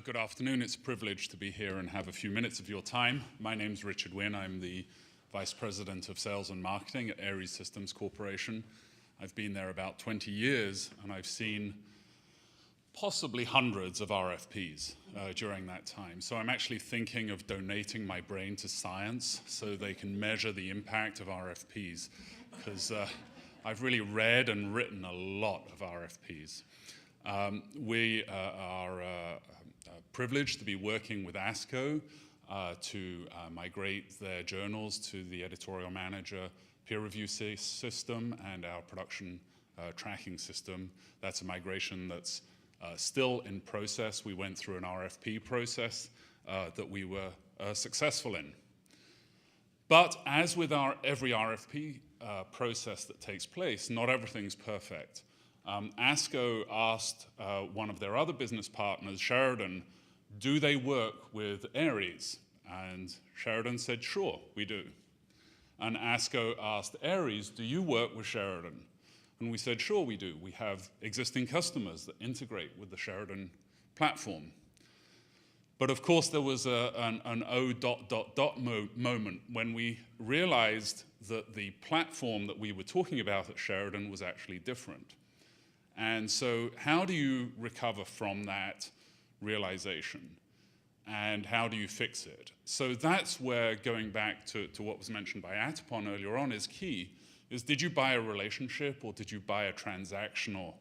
Good afternoon. It's a privilege to be here and have a few minutes of your time. My name's Richard Wynn. I'm the Vice President of Sales and Marketing at Aries Systems Corporation. I've been there about 20 years, and I've seen possibly hundreds of RFPs during that time. So I'm actually thinking of donating my brain to science so they can measure the impact of RFPs, because I've really read and written a lot of RFPs. We are privileged to be working with ASCO to migrate their journals to the editorial manager peer review system and our production tracking system. That's a migration that's still in process. We went through an RFP process that we were successful in. But as with every RFP process that takes place, not everything's perfect. ASCO asked one of their other business partners, Sheridan, do they work with Aries? And Sheridan said, sure, we do. And ASCO asked Aries, do you work with Sheridan? And we said, sure, we do. We have existing customers that integrate with the Sheridan platform. But of course, there was an moment when we realized that the platform that we were talking about at Sheridan was actually different. And so how do you recover from that realization? And how do you fix it? So that's where going back to what was mentioned by Atapon earlier on is key, is did you buy a relationship or did you buy a transactional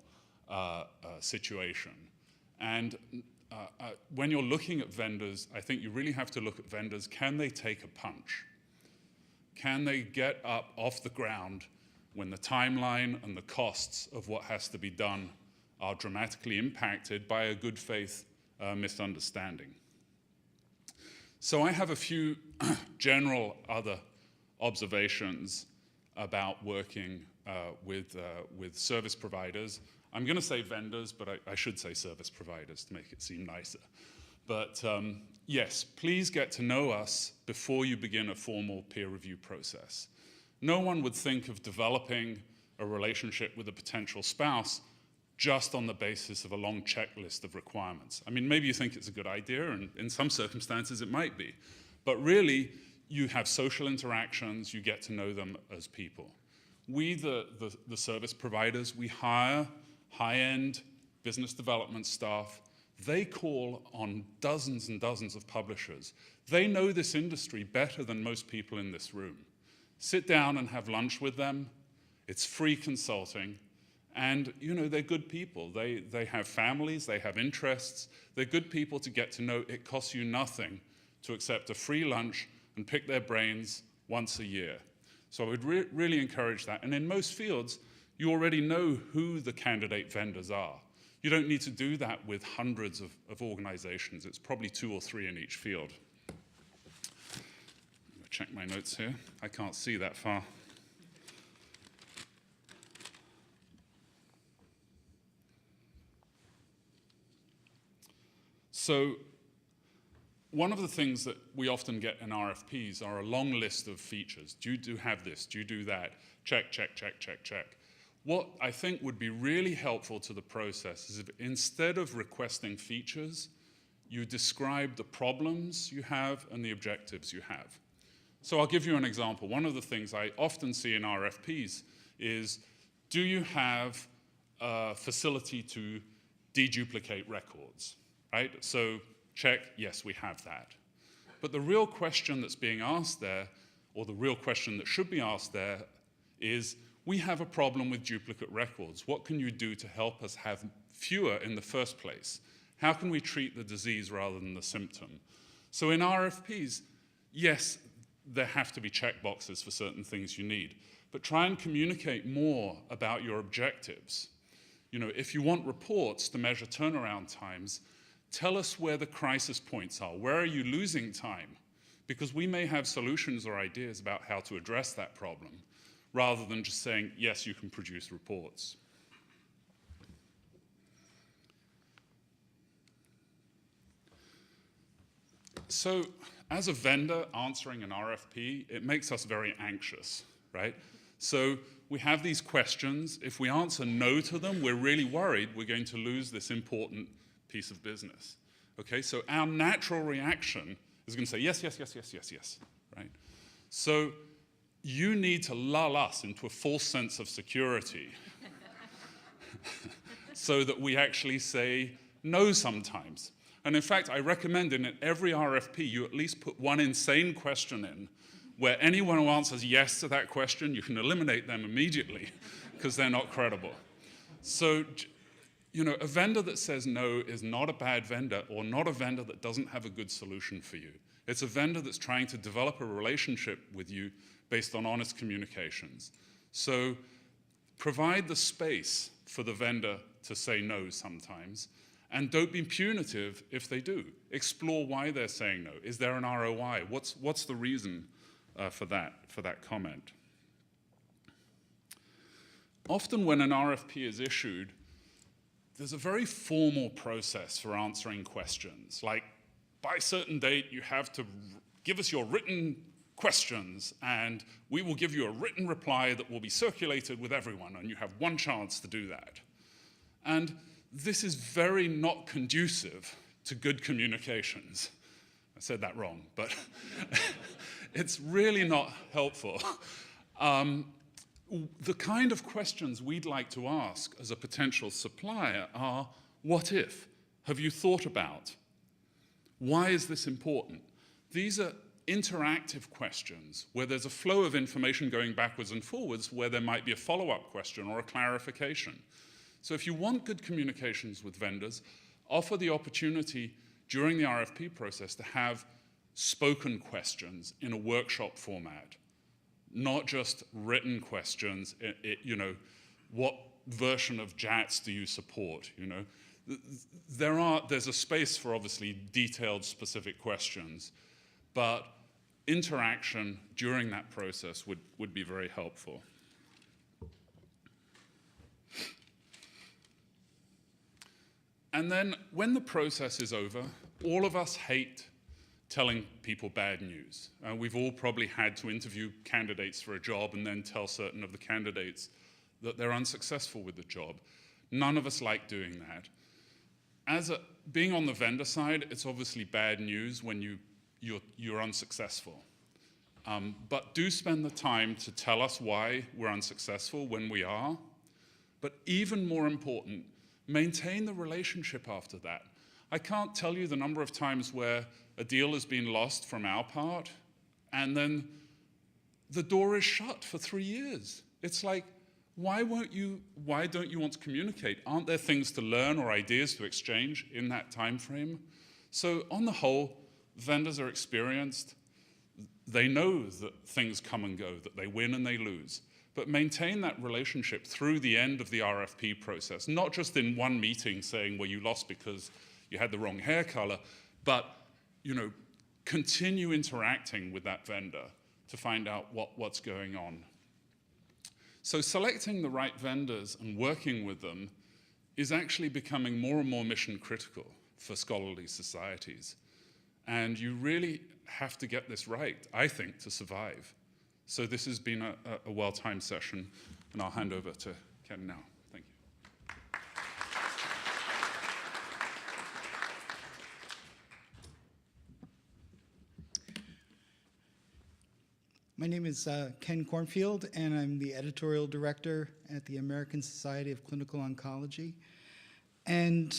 situation? And when you're looking at vendors, I think you really have to look at vendors, can they take a punch? Can they get up off the ground when the timeline and the costs of what has to be done are dramatically impacted by a good faith misunderstanding? So I have a few general other observations about working with service providers. I'm going to say vendors, but I should say service providers to make it seem nicer. But yes, please get to know us before you begin a formal peer review process. No one would think of developing a relationship with a potential spouse just on the basis of a long checklist of requirements. I mean, maybe you think it's a good idea, and in some circumstances it might be. But really, you have social interactions, you get to know them as people. We, the service providers, we hire high-end business development staff. They call on dozens and dozens of publishers. They know this industry better than most people in this room. Sit down and have lunch with them. It's free consulting. And, you know, they're good people. They have families, they have interests. They're good people to get to know. It costs you nothing to accept a free lunch and pick their brains once a year. So I would really encourage that. And in most fields, you already know who the candidate vendors are. You don't need to do that with hundreds of organizations. It's probably 2 or 3 in each field. I'm gonna check my notes here. I can't see that far. So one of the things that we often get in RFPs are a long list of features. Do you have this? Do you do that? Check, check, check, check, check. What I think would be really helpful to the process is if instead of requesting features, you describe the problems you have and the objectives you have. So I'll give you an example. One of the things I often see in RFPs is, do you have a facility to deduplicate records? Right? So check, yes, we have that. But the real question that's being asked there, or the real question that should be asked there, is we have a problem with duplicate records. What can you do to help us have fewer in the first place? How can we treat the disease rather than the symptom? So in RFPs, yes, there have to be checkboxes for certain things you need, but try and communicate more about your objectives. You know, if you want reports to measure turnaround times, tell us where the crisis points are. Where are you losing time? Because we may have solutions or ideas about how to address that problem, rather than just saying, yes, you can produce reports. So as a vendor answering an RFP, it makes us very anxious, right? So we have these questions. If we answer no to them, we're really worried we're going to lose this important piece of business. Okay, so our natural reaction is going to say yes, yes, yes, yes, yes, yes, right? So you need to lull us into a false sense of security so that we actually say no sometimes. And in fact, I recommend in every RFP, you at least put one insane question in, where anyone who answers yes to that question, you can eliminate them immediately because they're not credible. So, you know, a vendor that says no is not a bad vendor or not a vendor that doesn't have a good solution for you. It's a vendor that's trying to develop a relationship with you based on honest communications. So provide the space for the vendor to say no sometimes, and don't be punitive if they do. Explore why they're saying no. Is there an ROI? What's the reason for that comment? Often when an RFP is issued, there's a very formal process for answering questions. Like, by a certain date, you have to give us your written questions, and we will give you a written reply that will be circulated with everyone, and you have one chance to do that. And this is very not conducive to good communications. I said that wrong, but it's really not helpful. The kind of questions we'd like to ask as a potential supplier are, what if? Have you thought about? Why is this important? These are interactive questions where there's a flow of information going backwards and forwards where there might be a follow-up question or a clarification. So if you want good communications with vendors, offer the opportunity during the RFP process to have spoken questions in a workshop format, not just written questions. You know, what version of JATS do you support? You know, there's a space for obviously detailed, specific questions, but interaction during that process would be very helpful. And then when the process is over, all of us hate telling people bad news. We've all probably had to interview candidates for a job and then tell certain of the candidates that they're unsuccessful with the job. None of us like doing that. Being on the vendor side, it's obviously bad news when you're unsuccessful. But do spend the time to tell us why we're unsuccessful when we are. But even more important, maintain the relationship after that. I can't tell you the number of times where a deal has been lost from our part, and then the door is shut for 3 years. It's like, why don't you want to communicate? Aren't there things to learn or ideas to exchange in that time frame? So on the whole, vendors are experienced. They know that things come and go, that they win and they lose. But maintain that relationship through the end of the RFP process, not just in one meeting saying, well, you lost because you had the wrong hair color, but continue interacting with that vendor to find out what's going on. So selecting the right vendors and working with them is actually becoming more and more mission critical for scholarly societies. And you really have to get this right, I think, to survive. So this has been a well-timed session, and I'll hand over to Ken now. Thank you. My name is Ken Cornfield, and I'm the editorial director at the American Society of Clinical Oncology. And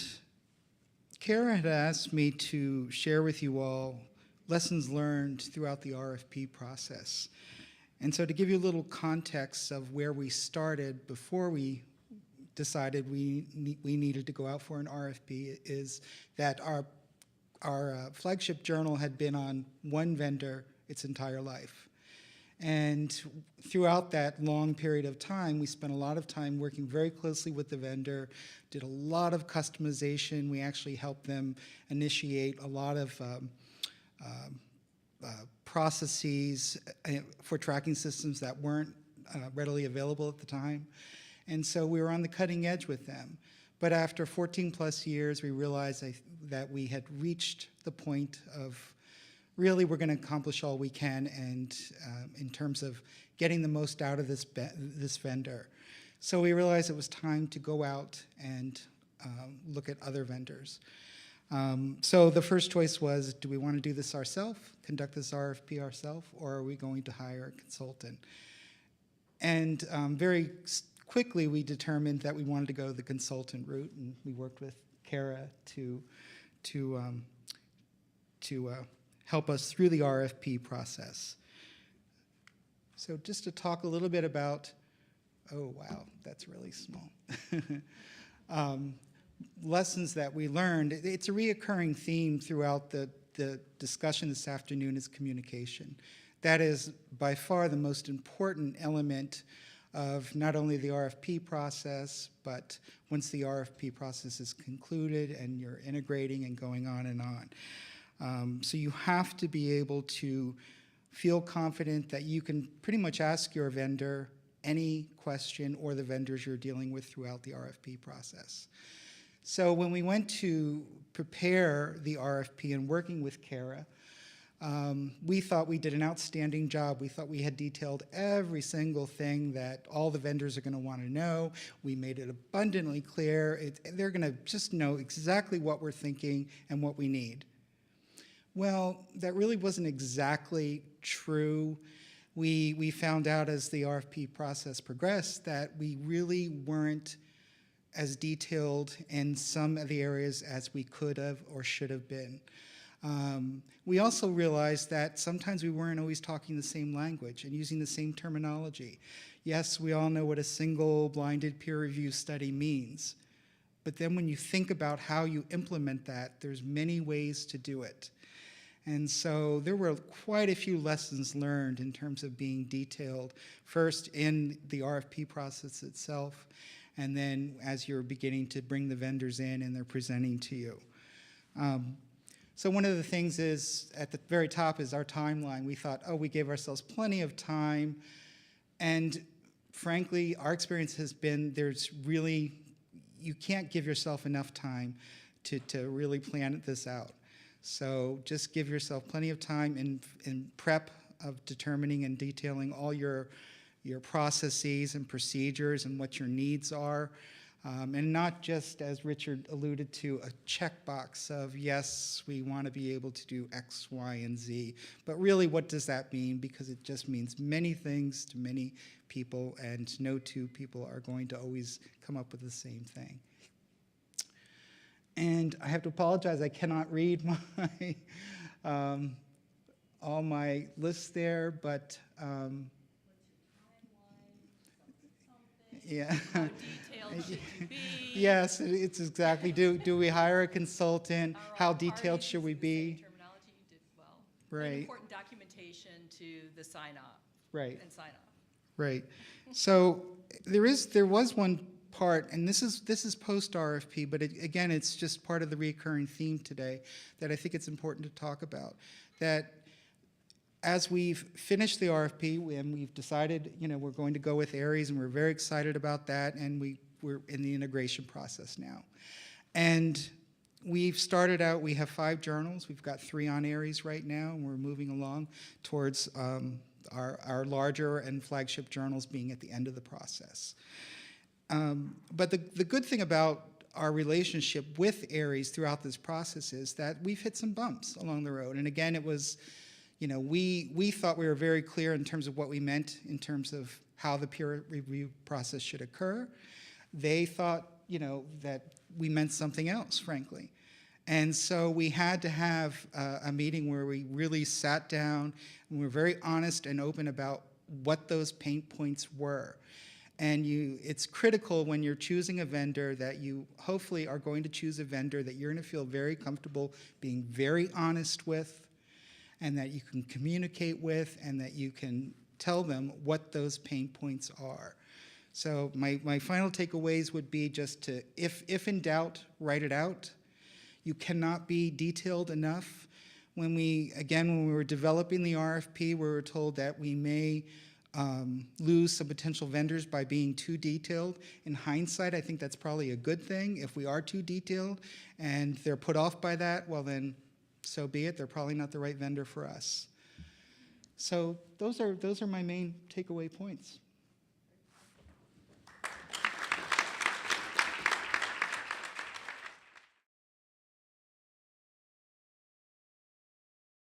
Kara had asked me to share with you all lessons learned throughout the RFP process. And so to give you a little context of where we started before we decided we needed to go out for an RFP is that our flagship journal had been on one vendor its entire life. And throughout that long period of time, we spent a lot of time working very closely with the vendor, did a lot of customization. We actually helped them initiate a lot of processes for tracking systems that weren't readily available at the time. And so we were on the cutting edge with them. But after 14 plus years, we realized that we had reached the point of really we're going to accomplish all we can and in terms of getting the most out of this vendor. So we realized it was time to go out and look at other vendors. So the first choice was, do we want to do this ourselves, conduct this RFP ourselves, or are we going to hire a consultant? And very quickly, we determined that we wanted to go the consultant route, and we worked with Kara to help us through the RFP process. So just to talk a little bit about, oh wow, that's really small. Lessons that we learned. It's a reoccurring theme throughout the discussion this afternoon is communication. That is by far the most important element of not only the RFP process, but once the RFP process is concluded and you're integrating and going on and on. So you have to be able to feel confident that you can pretty much ask your vendor any question or the vendors you're dealing with throughout the RFP process. So when we went to prepare the RFP and working with Kara, we thought we did an outstanding job. We thought we had detailed every single thing that all the vendors are going to want to know. We made it abundantly clear. They're going to just know exactly what we're thinking and what we need. Well, that really wasn't exactly true. We found out as the RFP process progressed that we really weren't as detailed in some of the areas as we could have or should have been. We also realized that sometimes we weren't always talking the same language and using the same terminology. Yes, we all know what a single blinded peer review study means, but then when you think about how you implement that, there's many ways to do it. And so there were quite a few lessons learned in terms of being detailed, first in the RFP process itself, and then as you're beginning to bring the vendors in and they're presenting to you. So one of the things is, at the very top is our timeline. We thought, oh, we gave ourselves plenty of time, and frankly, our experience has been you can't give yourself enough time to really plan this out. So just give yourself plenty of time in prep of determining and detailing all your processes and procedures and what your needs are. And not just, as Richard alluded to, a checkbox of, yes, we want to be able to do X, Y, and Z. But really, what does that mean? Because it just means many things to many people, and no two people are going to always come up with the same thing. And I have to apologize, I cannot read my all my lists there, but yeah. How detailed should you be? Yes, it's exactly. Do we hire a consultant? How detailed should we be? Terminology, you did well. Right. And important documentation to the sign-off. Right. And sign-off. Right. So there was one part, and this is post RFP, but again, it's just part of the recurring theme today that I think it's important to talk about. That as we've finished the RFP and we've decided, we're going to go with Aries, and we're very excited about that, and we're in the integration process now. And we've started out, we have 5 journals. We've got 3 on Aries right now, and we're moving along towards our larger and flagship journals being at the end of the process. But the good thing about our relationship with Aries throughout this process is that we've hit some bumps along the road. And again, it was, we thought we were very clear in terms of what we meant in terms of how the peer review process should occur. They thought, that we meant something else, frankly. And so we had to have a meeting where we really sat down and we were very honest and open about what those pain points were. And it's critical when you're choosing a vendor that you hopefully are going to choose a vendor that you're going to feel very comfortable being very honest with, and that you can communicate with, and that you can tell them what those pain points are. So my final takeaways would be just to, if in doubt, write it out. You cannot be detailed enough. When we were developing the RFP, we were told that we may lose some potential vendors by being too detailed. In hindsight, I think that's probably a good thing. If we are too detailed and they're put off by that, well then, so be it. They're probably not the right vendor for us. So those are my main takeaway points.